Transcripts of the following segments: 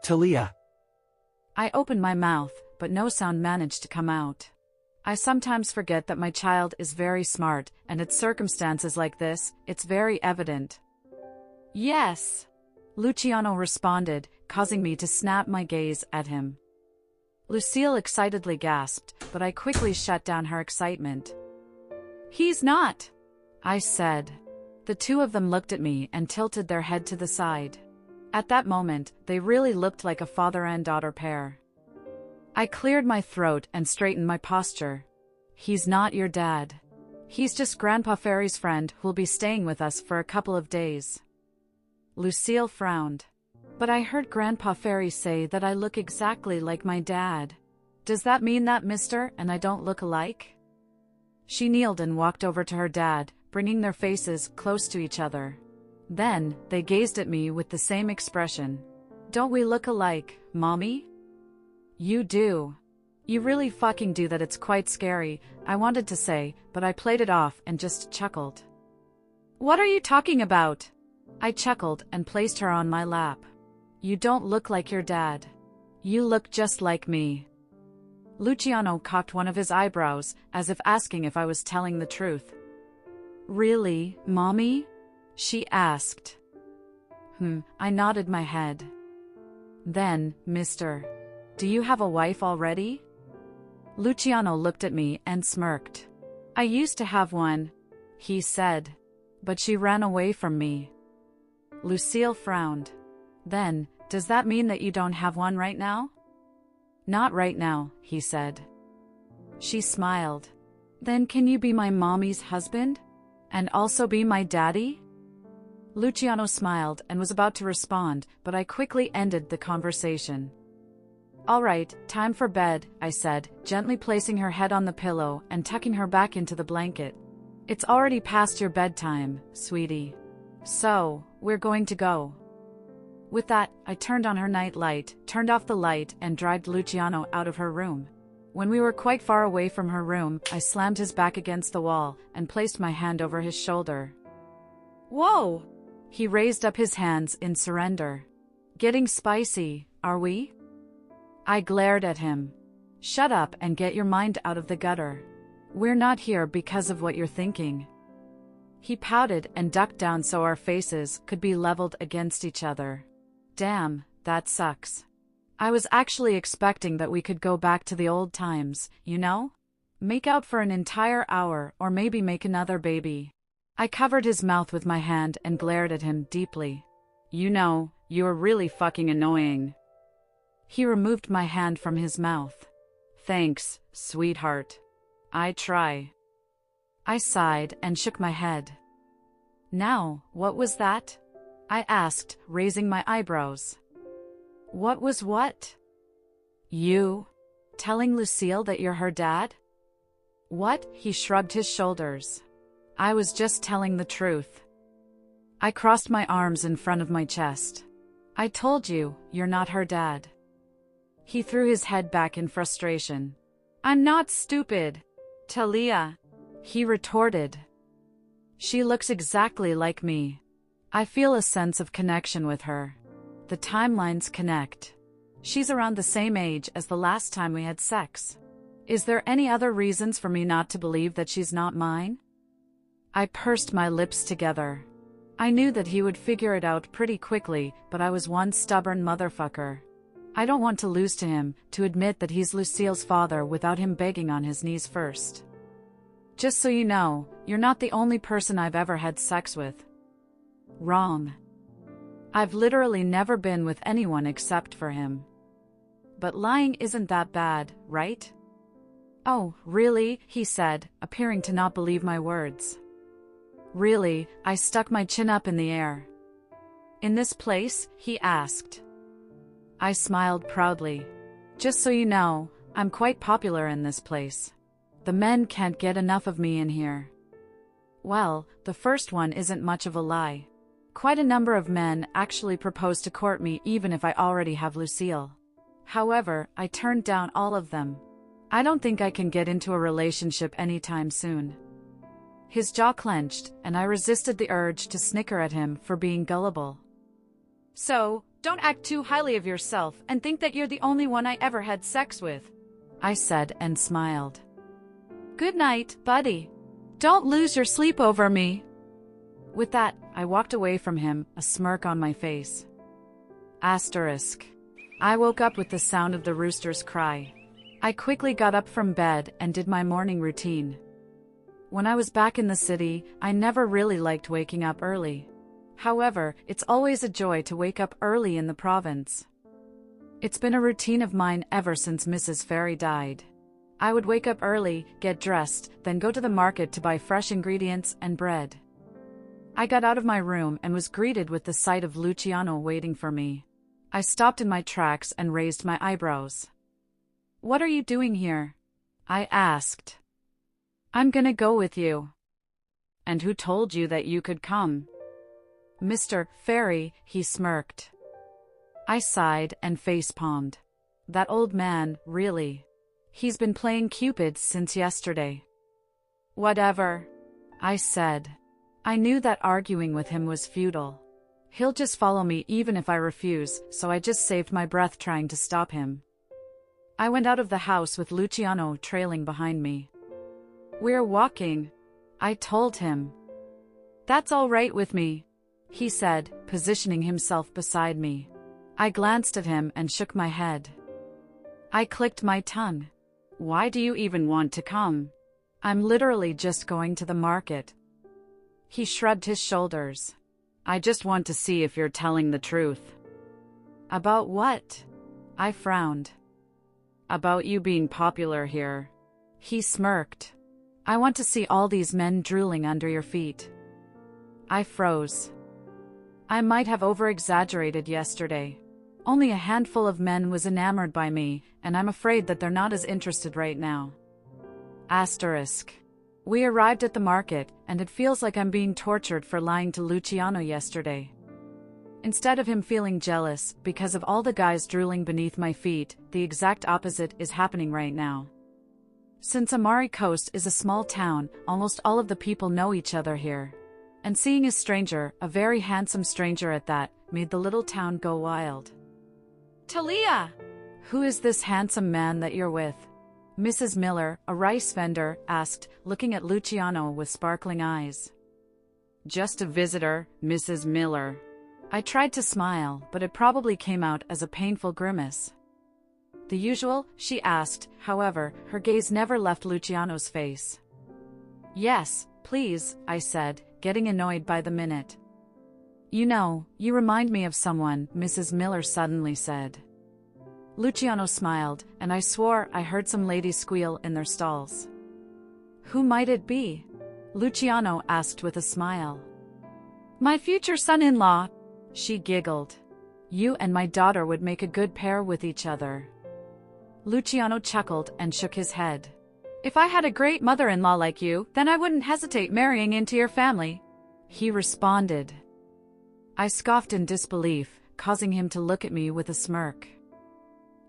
Talia. I opened my mouth, but no sound managed to come out. I sometimes forget that my child is very smart, and in circumstances like this, it's very evident. Yes, Luciano responded, causing me to snap my gaze at him. Lucille excitedly gasped, but I quickly shut down her excitement. He's not, I said. The two of them looked at me and tilted their head to the side. At that moment, they really looked like a father and daughter pair. I cleared my throat and straightened my posture. He's not your dad. He's just Grandpa Fairy's friend who'll be staying with us for a couple of days. Lucille frowned. But I heard Grandpa Fairy say that I look exactly like my dad. Does that mean that Mr. and I don't look alike? She kneeled and walked over to her dad, bringing their faces close to each other. Then, they gazed at me with the same expression. Don't we look alike, Mommy? You do. You really fucking do that. It's quite scary, I wanted to say, but I played it off and just chuckled. What are you talking about? I chuckled and placed her on my lap. You don't look like your dad. You look just like me. Luciano cocked one of his eyebrows, as if asking if I was telling the truth. Really, Mommy? She asked. I nodded my head. Then, Mr. Do you have a wife already? Luciano looked at me and smirked. I used to have one, he said. But she ran away from me. Lucille frowned. Then, does that mean that you don't have one right now? Not right now, he said. She smiled. Then can you be my mommy's husband? And also be my daddy? Luciano smiled and was about to respond, but I quickly ended the conversation. All right, time for bed, I said, gently placing her head on the pillow and tucking her back into the blanket. It's already past your bedtime, sweetie. So, we're going to go. With that, I turned on her night light, turned off the light, and dragged Luciano out of her room. When we were quite far away from her room, I slammed his back against the wall and placed my hand over his shoulder. Whoa! He raised up his hands in surrender. Getting spicy, are we? I glared at him. Shut up and get your mind out of the gutter. We're not here because of what you're thinking. He pouted and ducked down so our faces could be leveled against each other. Damn, that sucks. I was actually expecting that we could go back to the old times, you know? Make out for an entire hour or maybe make another baby. I covered his mouth with my hand and glared at him deeply. You know, you're really fucking annoying. He removed my hand from his mouth. Thanks, sweetheart. I try. I sighed and shook my head. Now, what was that? I asked, raising my eyebrows. What was what? You telling Lucille that you're her dad? What? He shrugged his shoulders. I was just telling the truth. I crossed my arms in front of my chest. I told you, you're not her dad. He threw his head back in frustration. I'm not stupid, Talia, he retorted. She looks exactly like me. I feel a sense of connection with her. The timelines connect. She's around the same age as the last time we had sex. Is there any other reasons for me not to believe that she's not mine? I pursed my lips together. I knew that he would figure it out pretty quickly, but I was one stubborn motherfucker. I don't want to lose to him, to admit that he's Lucille's father without him begging on his knees first. Just so you know, you're not the only person I've ever had sex with. Wrong. I've literally never been with anyone except for him. But lying isn't that bad, right? Oh, really? He said, appearing to not believe my words. Really? I stuck my chin up in the air. In this place? He asked. I smiled proudly. Just so you know, I'm quite popular in this place. The men can't get enough of me in here. Well, the first one isn't much of a lie. Quite a number of men actually propose to court me even if I already have Lucille. However, I turned down all of them. I don't think I can get into a relationship anytime soon. His jaw clenched, and I resisted the urge to snicker at him for being gullible. So, Don't act too highly of yourself and think that you're the only one I ever had sex with, I said and smiled. Good night, buddy. Don't lose your sleep over me. With that, I walked away from him, a smirk on my face. Asterisk. I woke up with the sound of the rooster's cry. I quickly got up from bed and did my morning routine. When I was back in the city, I never really liked waking up early. However, it's always a joy to wake up early in the province. It's been a routine of mine ever since Mrs. Ferry died. I would wake up early, get dressed, then go to the market to buy fresh ingredients and bread. I got out of my room and was greeted with the sight of Luciano waiting for me. I stopped in my tracks and raised my eyebrows. What are you doing here? I asked. I'm gonna go with you. And who told you that you could come? Mr. Ferry, he smirked. I sighed and face-palmed. That old man, really. He's been playing Cupid since yesterday. Whatever, I said. I knew that arguing with him was futile. He'll just follow me even if I refuse, so I just saved my breath trying to stop him. I went out of the house with Luciano trailing behind me. We're walking, I told him. That's all right with me, he said, positioning himself beside me. I glanced at him and shook my head. I clicked my tongue. Why do you even want to come? I'm literally just going to the market. He shrugged his shoulders. I just want to see if you're telling the truth. About what? I frowned. About you being popular here. He smirked. I want to see all these men drooling under your feet. I froze. I might have over-exaggerated yesterday. Only a handful of men was enamored by me, and I'm afraid that they're not as interested right now. Asterisk. We arrived at the market, and it feels like I'm being tortured for lying to Luciano yesterday. Instead of him feeling jealous because of all the guys drooling beneath my feet, the exact opposite is happening right now. Since Amari Coast is a small town, almost all of the people know each other here. And seeing a stranger, a very handsome stranger at that, made the little town go wild. Talia! Who is this handsome man that you're with? Mrs. Miller, a rice vendor, asked, looking at Luciano with sparkling eyes. Just a visitor, Mrs. Miller. I tried to smile, but it probably came out as a painful grimace. The usual? She asked, however, her gaze never left Luciano's face. Yes, please, I said, getting annoyed by the minute. You know, you remind me of someone, Mrs. Miller suddenly said. Luciano smiled, and I swore I heard some ladies squeal in their stalls. Who might it be? Luciano asked with a smile. My future son-in-law, she giggled. You and my daughter would make a good pair with each other. Luciano chuckled and shook his head. If I had a great mother-in-law like you, then I wouldn't hesitate marrying into your family, he responded. I scoffed in disbelief, causing him to look at me with a smirk.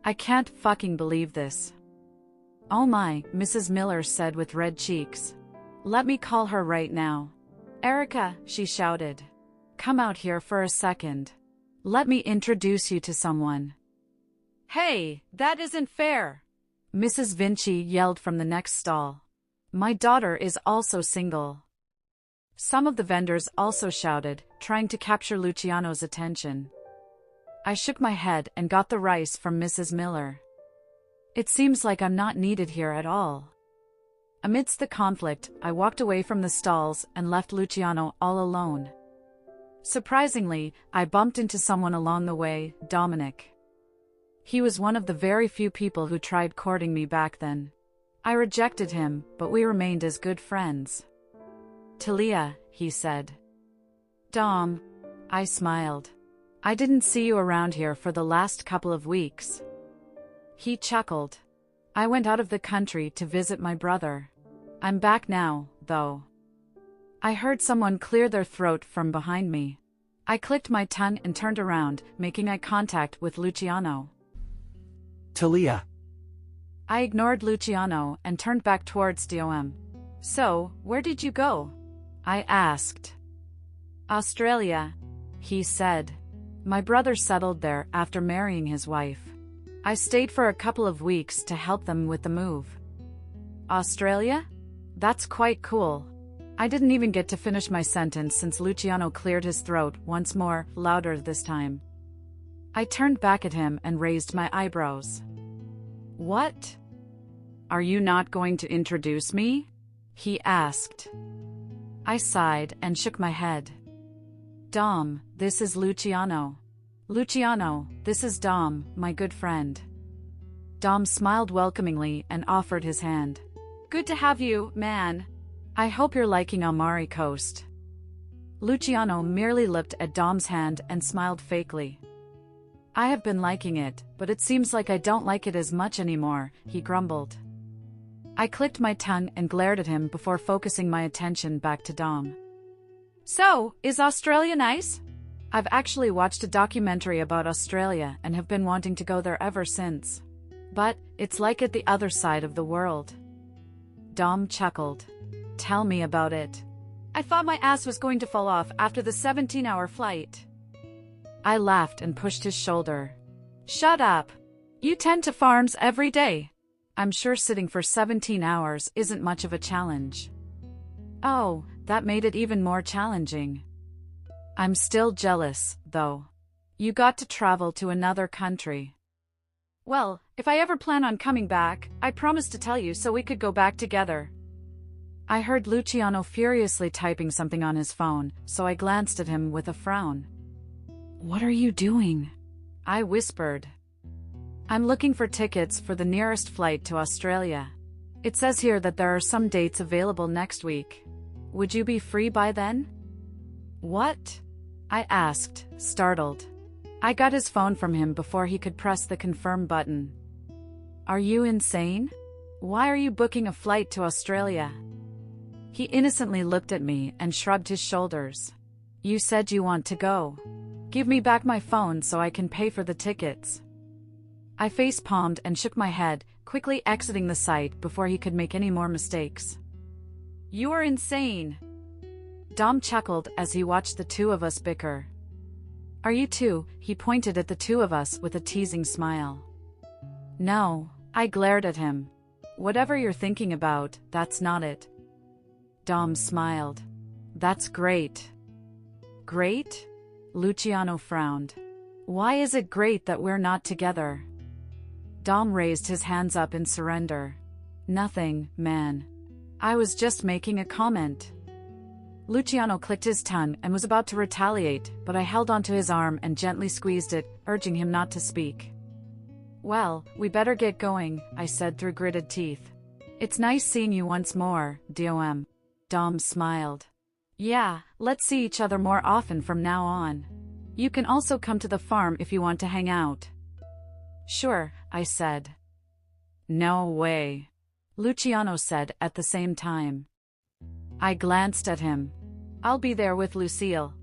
I can't fucking believe this. Oh my, Mrs. Miller said with red cheeks. Let me call her right now. Erica, she shouted. Come out here for a second. Let me introduce you to someone. Hey, that isn't fair, Mrs. Vinci yelled from the next stall. My daughter is also single. Some of the vendors also shouted, trying to capture Luciano's attention. I shook my head and got the rice from Mrs. Miller. It seems like I'm not needed here at all. Amidst the conflict, I walked away from the stalls and left Luciano all alone. Surprisingly, I bumped into someone along the way, Dominic. He was one of the very few people who tried courting me back then. I rejected him, but we remained as good friends. Talia, he said. Dom. I smiled. I didn't see you around here for the last couple of weeks. He chuckled. I went out of the country to visit my brother. I'm back now, though. I heard someone clear their throat from behind me. I clicked my tongue and turned around, making eye contact with Luciano. Talia. I ignored Luciano and turned back towards Dom. So, where did you go? I asked. Australia, he said. My brother settled there after marrying his wife. I stayed for a couple of weeks to help them with the move. Australia? That's quite cool. I didn't even get to finish my sentence since Luciano cleared his throat once more, louder this time. I turned back at him and raised my eyebrows. What? Are you not going to introduce me? He asked. I sighed and shook my head. Dom, this is Luciano. Luciano, this is Dom, my good friend. Dom smiled welcomingly and offered his hand. Good to have you, man. I hope you're liking Amari Coast. Luciano merely looked at Dom's hand and smiled fakely. I have been liking it, but it seems like I don't like it as much anymore, he grumbled. I clicked my tongue and glared at him before focusing my attention back to Dom. So, is Australia nice? I've actually watched a documentary about Australia and have been wanting to go there ever since. But, it's like at the other side of the world. Dom chuckled. Tell me about it. I thought my ass was going to fall off after the 17-hour flight. I laughed and pushed his shoulder. Shut up. You tend to farms every day. I'm sure sitting for 17 hours isn't much of a challenge. Oh, that made it even more challenging. I'm still jealous, though. You got to travel to another country. Well, if I ever plan on coming back, I promise to tell you so we could go back together. I heard Luciano furiously typing something on his phone, so I glanced at him with a frown. What are you doing? I whispered. I'm looking for tickets for the nearest flight to Australia. It says here that there are some dates available next week. Would you be free by then? What? I asked, startled. I got his phone from him before he could press the confirm button. Are you insane? Why are you booking a flight to Australia? He innocently looked at me and shrugged his shoulders. You said you want to go. Give me back my phone so I can pay for the tickets. I face-palmed and shook my head, quickly exiting the site before he could make any more mistakes. You are insane. Dom chuckled as he watched the two of us bicker. Are you two? He pointed at the two of us with a teasing smile. No, I glared at him. Whatever you're thinking about, that's not it. Dom smiled. That's great. Great? Luciano frowned. Why is it great that we're not together? Dom raised his hands up in surrender. Nothing, man. I was just making a comment. Luciano clicked his tongue and was about to retaliate, but I held onto his arm and gently squeezed it, urging him not to speak. Well, we better get going, I said through gritted teeth. It's nice seeing you once more, Dom. Dom smiled. Yeah, let's see each other more often from now on. You can also come to the farm if you want to hang out. Sure, I said. No way, Luciano said at the same time. I glanced at him. I'll be there with Lucille.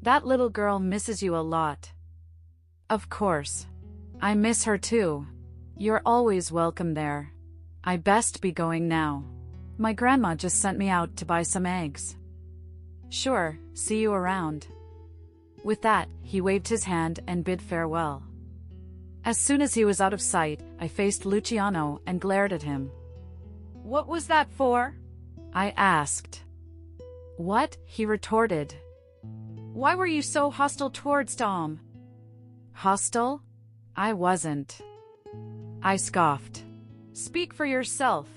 That little girl misses you a lot. Of course. I miss her too. You're always welcome there. I best be going now. My grandma just sent me out to buy some eggs. Sure, see you around. With that, he waved his hand and bid farewell. As soon as he was out of sight, I faced Luciano and glared at him. What was that for? I asked. What? He retorted. Why were you so hostile towards Dom? Hostile? I wasn't. I scoffed. Speak for yourself.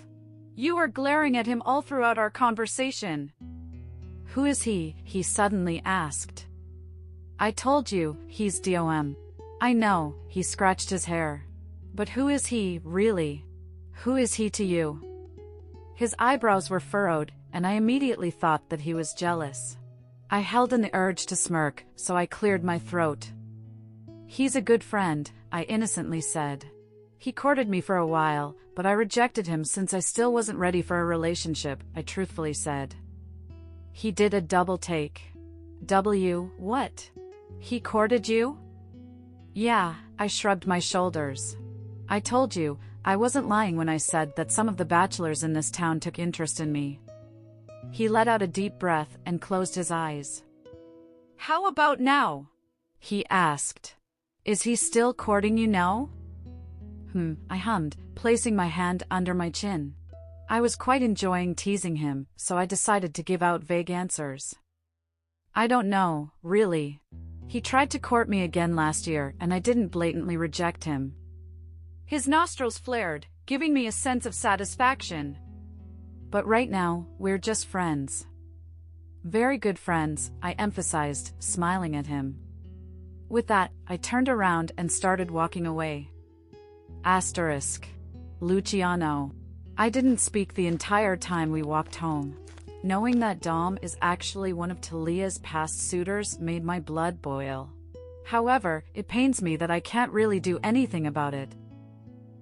You were glaring at him all throughout our conversation. Who is he? He suddenly asked. I told you, he's Dom. I know, he scratched his hair. But who is he, really? Who is he to you? His eyebrows were furrowed, and I immediately thought that he was jealous. I held in the urge to smirk, so I cleared my throat. He's a good friend, I innocently said. He courted me for a while, but I rejected him since I still wasn't ready for a relationship, I truthfully said. He did a double take. What? He courted you? Yeah, I shrugged my shoulders. I told you, I wasn't lying when I said that some of the bachelors in this town took interest in me. He let out a deep breath and closed his eyes. How about now? he asked. Is he still courting you now? I hummed, placing my hand under my chin. I was quite enjoying teasing him, so I decided to give out vague answers. I don't know, really. He tried to court me again last year, and I didn't blatantly reject him. His nostrils flared, giving me a sense of satisfaction. But right now, we're just friends. Very good friends, I emphasized, smiling at him. With that, I turned around and started walking away. Asterisk. Luciano. I didn't speak the entire time we walked home. Knowing that Dom is actually one of Talia's past suitors made my blood boil. However, it pains me that I can't really do anything about it.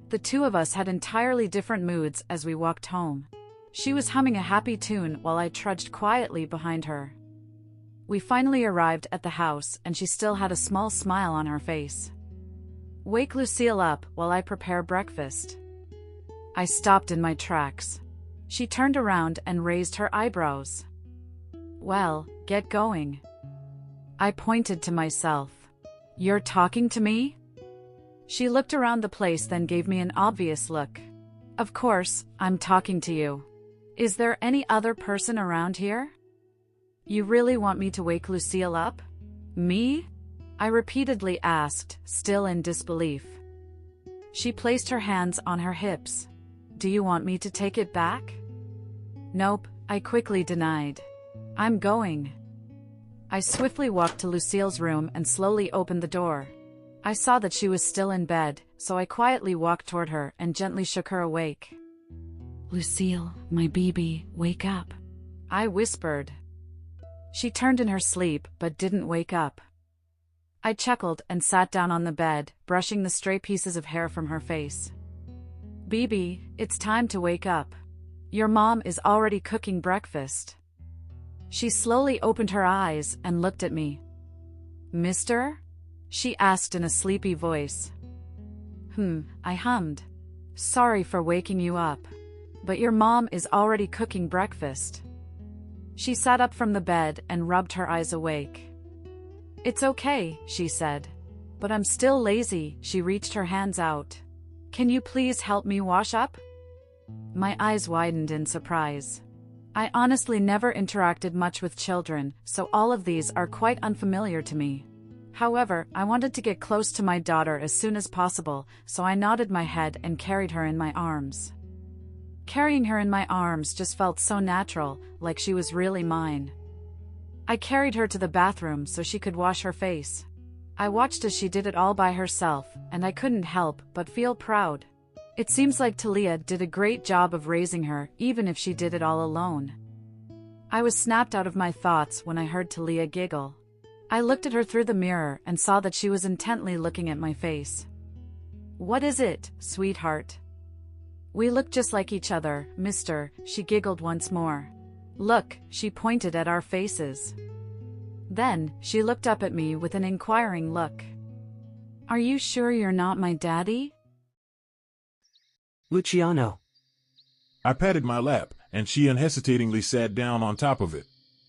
The two of us had entirely different moods as we walked home. She was humming a happy tune while I trudged quietly behind her. We finally arrived at the house and she still had a small smile on her face. Wake Lucille up while I prepare breakfast. I stopped in my tracks. She turned around and raised her eyebrows. Well, get going. I pointed to myself. You're talking to me? She looked around the place, then gave me an obvious look. Of course, I'm talking to you. Is there any other person around here? You really want me to wake Lucille up? Me? I repeatedly asked, still in disbelief. She placed her hands on her hips. Do you want me to take it back? Nope, I quickly denied. I'm going. I swiftly walked to Lucille's room and slowly opened the door. I saw that she was still in bed, so I quietly walked toward her and gently shook her awake. Lucille, my baby, wake up. I whispered. She turned in her sleep but didn't wake up. I chuckled and sat down on the bed, brushing the stray pieces of hair from her face. Bibi, it's time to wake up. Your mom is already cooking breakfast. She slowly opened her eyes and looked at me. Mister? She asked in a sleepy voice. I hummed. Sorry for waking you up. But your mom is already cooking breakfast. She sat up from the bed and rubbed her eyes awake. It's okay, she said. But I'm still lazy. She reached her hands out. Can you please help me wash up? My eyes widened in surprise. I honestly never interacted much with children, so all of these are quite unfamiliar to me. However, I wanted to get close to my daughter as soon as possible, so I nodded my head and carried her in my arms. Carrying her in my arms just felt so natural, like she was really mine. I carried her to the bathroom so she could wash her face. I watched as she did it all by herself, and I couldn't help but feel proud. It seems like Talia did a great job of raising her, even if she did it all alone. I was snapped out of my thoughts when I heard Talia giggle. I looked at her through the mirror and saw that she was intently looking at my face. What is it, sweetheart? We look just like each other, mister, she giggled once more. Look, she pointed at our faces. Then, she looked up at me with an inquiring look. Are you sure you're not my daddy? Luciano. I patted my lap, and she unhesitatingly sat down on top of it.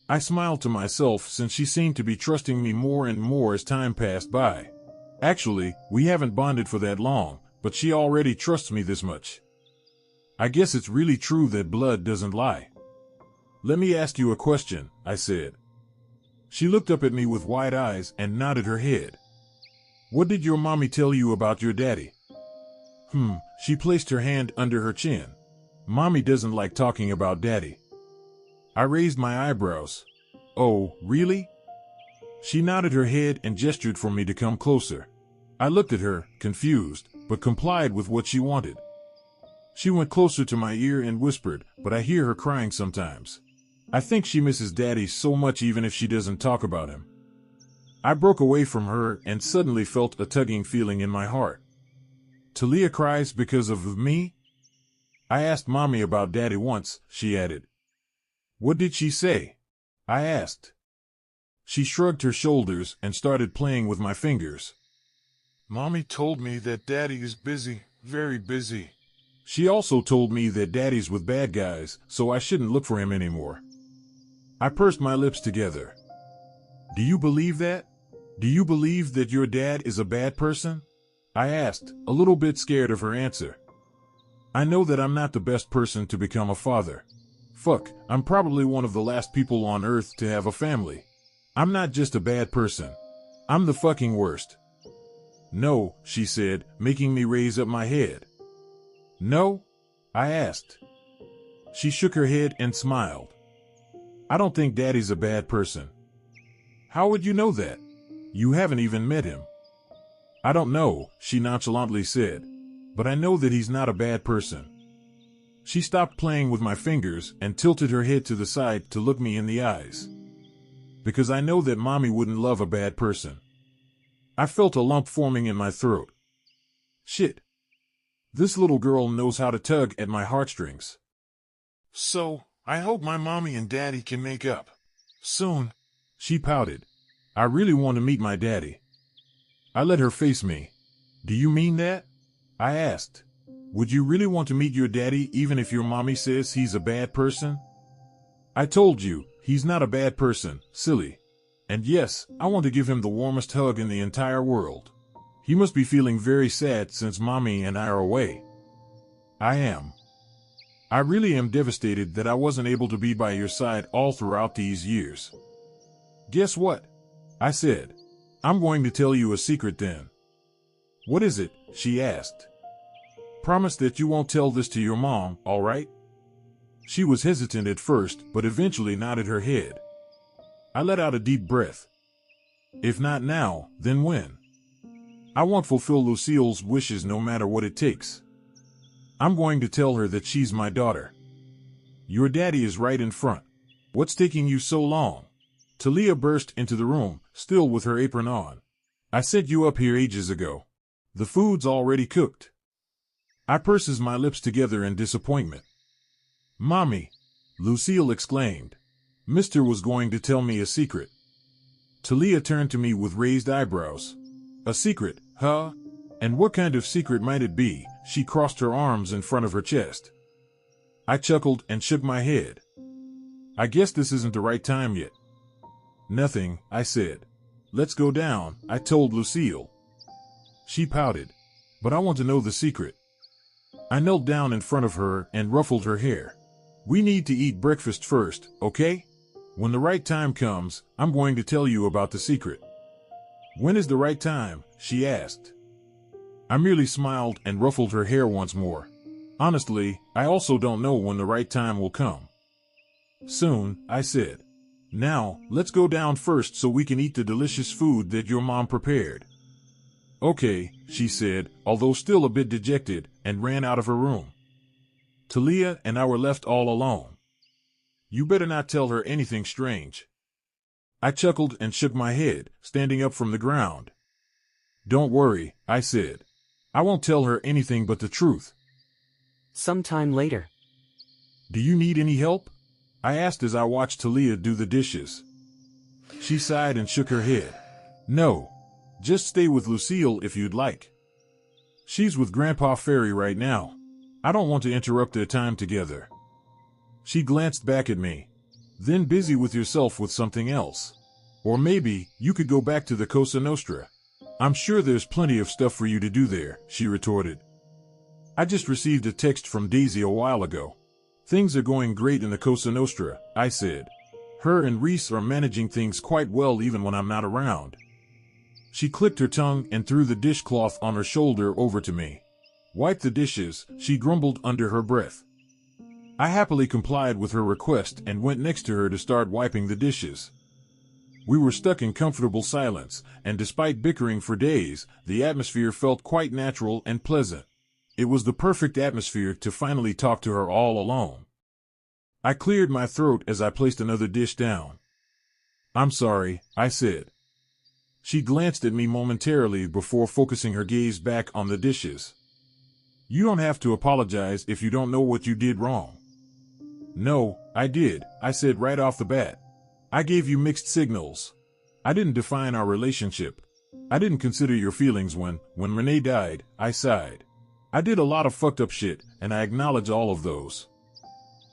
I smiled to myself since she seemed to be trusting me more and more as time passed by. Actually, we haven't bonded for that long, but she already trusts me this much. I guess it's really true that blood doesn't lie. Let me ask you a question, I said. She looked up at me with wide eyes and nodded her head. What did your mommy tell you about your daddy? She placed her hand under her chin. Mommy doesn't like talking about daddy. I raised my eyebrows. Oh, really? She nodded her head and gestured for me to come closer. I looked at her, confused, but complied with what she wanted. She went closer to my ear and whispered, but I hear her crying sometimes. I think she misses daddy so much even if she doesn't talk about him. I broke away from her and suddenly felt a tugging feeling in my heart. Talia cries because of me? I asked Mommy about Daddy once, she added. What did she say? I asked. She shrugged her shoulders and started playing with my fingers. Mommy told me that Daddy is busy, very busy. She also told me that Daddy's with bad guys, so I shouldn't look for him anymore. I pursed my lips together. Do you believe that? Do you believe that your dad is a bad person? I asked, a little bit scared of her answer. I know that I'm not the best person to become a father. Fuck, I'm probably one of the last people on earth to have a family. I'm not just a bad person. I'm the fucking worst. No, she said, making me raise up my head. No? I asked. She shook her head and smiled. I don't think Daddy's a bad person. How would you know that? You haven't even met him. I don't know, she nonchalantly said, but I know that he's not a bad person. She stopped playing with my fingers and tilted her head to the side to look me in the eyes. Because I know that Mommy wouldn't love a bad person. I felt a lump forming in my throat. Shit. This little girl knows how to tug at my heartstrings. So, I hope my Mommy and Daddy can make up. Soon. She pouted. I really want to meet my daddy. I let her face me. Do you mean that? I asked. Would you really want to meet your daddy even if your mommy says he's a bad person? I told you, he's not a bad person, silly. And yes, I want to give him the warmest hug in the entire world. He must be feeling very sad since Mommy and I are away. I am. I really am devastated that I wasn't able to be by your side all throughout these years. Guess what? I said. I'm going to tell you a secret then. What is it? She asked. Promise that you won't tell this to your mom, all right? She was hesitant at first, but eventually nodded her head. I let out a deep breath. If not now, then when? I won't fulfill Lucille's wishes no matter what it takes. I'm going to tell her that she's my daughter. Your daddy is right in front. What's taking you so long? Talia burst into the room, still with her apron on. I set you up here ages ago. The food's already cooked. I purses my lips together in disappointment. Mommy, Lucille exclaimed. Mister was going to tell me a secret. Talia turned to me with raised eyebrows. A secret, huh? And what kind of secret might it be? She crossed her arms in front of her chest. I chuckled and shook my head. I guess this isn't the right time yet. Nothing, I said. Let's go down, I told Lucille. She pouted. But I want to know the secret. I knelt down in front of her and ruffled her hair. We need to eat breakfast first, okay? When the right time comes, I'm going to tell you about the secret. When is the right time? She asked. I merely smiled and ruffled her hair once more. Honestly, I also don't know when the right time will come. Soon, I said. Now, let's go down first so we can eat the delicious food that your mom prepared. Okay, she said, although still a bit dejected, and ran out of her room. Talia and I were left all alone. You better not tell her anything strange. I chuckled and shook my head, standing up from the ground. Don't worry, I said. I won't tell her anything but the truth. Sometime later. Do you need any help? I asked as I watched Talia do the dishes. She sighed and shook her head. No. Just stay with Lucille if you'd like. She's with Grandpa Ferry right now. I don't want to interrupt their time together. She glanced back at me. Then busy with yourself with something else. Or maybe you could go back to the Cosa Nostra. I'm sure there's plenty of stuff for you to do there, she retorted. I just received a text from Daisy a while ago. Things are going great in the Cosa Nostra, I said. Her and Reese are managing things quite well even when I'm not around. She clicked her tongue and threw the dishcloth on her shoulder over to me. Wipe the dishes, she grumbled under her breath. I happily complied with her request and went next to her to start wiping the dishes. We were stuck in comfortable silence, and despite bickering for days, the atmosphere felt quite natural and pleasant. It was the perfect atmosphere to finally talk to her all alone. I cleared my throat as I placed another dish down. I'm sorry, I said. She glanced at me momentarily before focusing her gaze back on the dishes. You don't have to apologize if you don't know what you did wrong. No, I did, I said right off the bat. I gave you mixed signals. I didn't define our relationship. I didn't consider your feelings when Renee died, I sighed. I did a lot of fucked up shit, and I acknowledge all of those.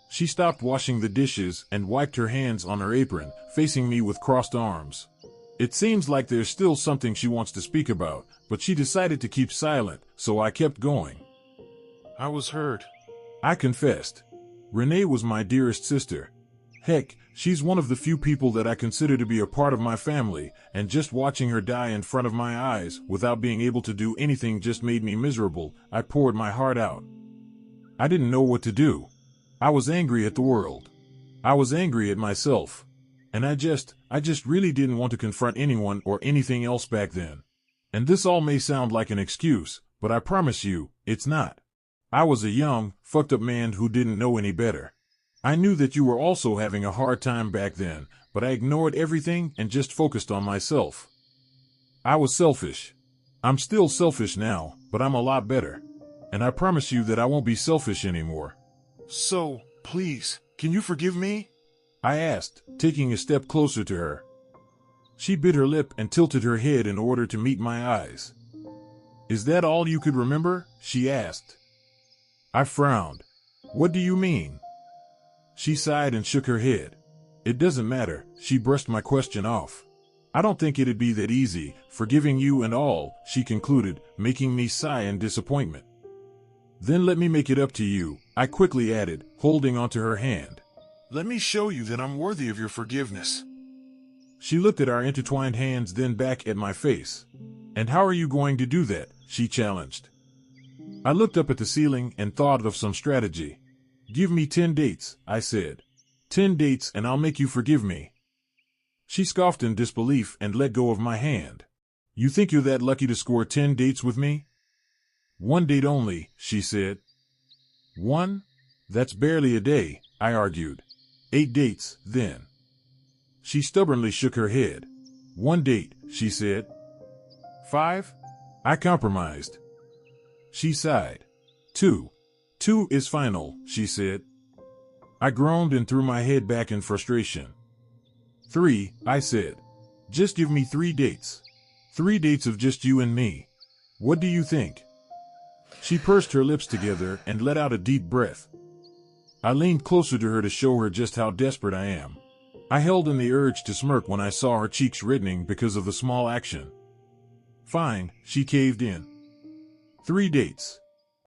She stopped washing the dishes and wiped her hands on her apron, facing me with crossed arms. It seems like there's still something she wants to speak about, but she decided to keep silent, so I kept going. I was hurt. I confessed. Renee was my dearest sister. Heck, she's one of the few people that I consider to be a part of my family, and just watching her die in front of my eyes, without being able to do anything, just made me miserable. I poured my heart out. I didn't know what to do. I was angry at the world. I was angry at myself. And I just really didn't want to confront anyone or anything else back then. And this all may sound like an excuse, but I promise you, it's not. I was a young, fucked up man who didn't know any better. I knew that you were also having a hard time back then, but I ignored everything and just focused on myself. I was selfish. I'm still selfish now, but I'm a lot better. And I promise you that I won't be selfish anymore. So, please, can you forgive me? I asked, taking a step closer to her. She bit her lip and tilted her head in order to meet my eyes. Is that all you could remember? She asked. I frowned. What do you mean? She sighed and shook her head. It doesn't matter, she brushed my question off. I don't think it'd be that easy, forgiving you and all, she concluded, making me sigh in disappointment. Then let me make it up to you, I quickly added, holding onto her hand. Let me show you that I'm worthy of your forgiveness. She looked at our intertwined hands, then back at my face. And how are you going to do that? She challenged. I looked up at the ceiling and thought of some strategy. Give me 10 dates, I said. 10 dates and I'll make you forgive me. She scoffed in disbelief and let go of my hand. You think you're that lucky to score 10 dates with me? 1 date only, she said. 1? That's barely a day, I argued. 8 dates, then. She stubbornly shook her head. 1 date, she said. 5? I compromised. She sighed. 2. 2 is final, she said. I groaned and threw my head back in frustration. 3, I said. Just give me 3 dates. 3 dates of just you and me. What do you think? She pursed her lips together and let out a deep breath. I leaned closer to her to show her just how desperate I am. I held in the urge to smirk when I saw her cheeks reddening because of the small action. Fine, she caved in. 3 dates.